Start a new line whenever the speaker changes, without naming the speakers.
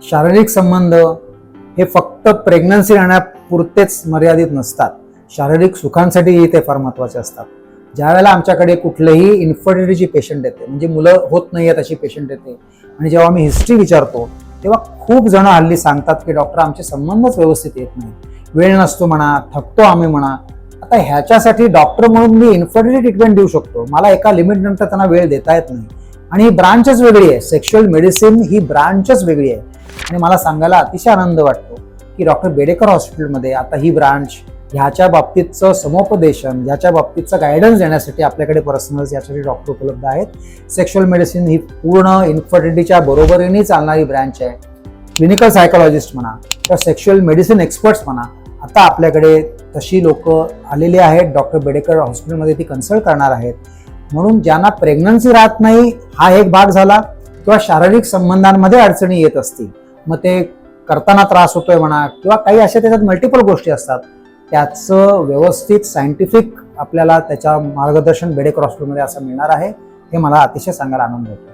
शारीरिक संबंध हे फक्त प्रेग्नन्सी राहण्यापुरतेच मर्यादित नसतात. शारीरिक सुखांसाठीही ते फार महत्त्वाचे असतात. ज्यावेळेला आमच्याकडे कुठलेही इन्फर्टिलिटीची पेशंट येते, म्हणजे मुलं होत नाही आहेत अशी पेशंट येते, आणि जेव्हा आम्ही हिस्ट्री विचारतो तेव्हा खूप जण हल्ली सांगतात की डॉक्टर आमचे संबंधच व्यवस्थित येत नाही, वेळ नसतो म्हणा, थकतो आम्ही म्हणा. आता ह्याच्यासाठी डॉक्टर म्हणून मी इन्फर्टिलिटी ट्रीटमेंट देऊ शकतो, मला एका लिमिट नंतर त्यांना वेळ देता येत नाही. आणि ही ब्रांचच वेगळी आहे, सेक्शुअल मेडिसिन ही ब्रांचच वेगळी आहे. आणि मला सांगायला अतिशय आनंद वाटतो की डॉक्टर बेडेकर हॉस्पिटलमध्ये आता ही ब्रांच ह्याच्या बाबतीतचं समुपदेशन, ह्याच्या बाबतीतचं गायडन्स देण्यासाठी आपल्याकडे पर्सनल्स यासाठी डॉक्टर उपलब्ध आहेत. सेक्शुअल मेडिसिन ही पूर्ण इन्फर्टिलिटीच्या बरोबरीने चालणारी ब्रँच आहे. क्लिनिकल सायकोलॉजिस्ट म्हणा किंवा सेक्शुअल मेडिसिन एक्सपर्ट्स म्हणा, आता आपल्याकडे तशी लोक आलेली आहेत. डॉक्टर बेडेकर हॉस्पिटलमध्ये ती कन्सल्ट करणार आहेत. म्हणून ज्यांना प्रेग्नन्सी राहत नाही हा एक भाग झाला, किंवा शारीरिक संबंधांमध्ये अडचणी येत असतील, मग ते करताना त्रास होतोय म्हणा, किंवा काही अशा त्याच्यात मल्टिपल गोष्टी असतात, त्याचं व्यवस्थित सायंटिफिक आपल्याला त्याच्या मार्गदर्शन बेडेकर हॉस्पिटलमध्ये असं मिळणार आहे. हे मला अतिशय सांगायला आनंद होतो.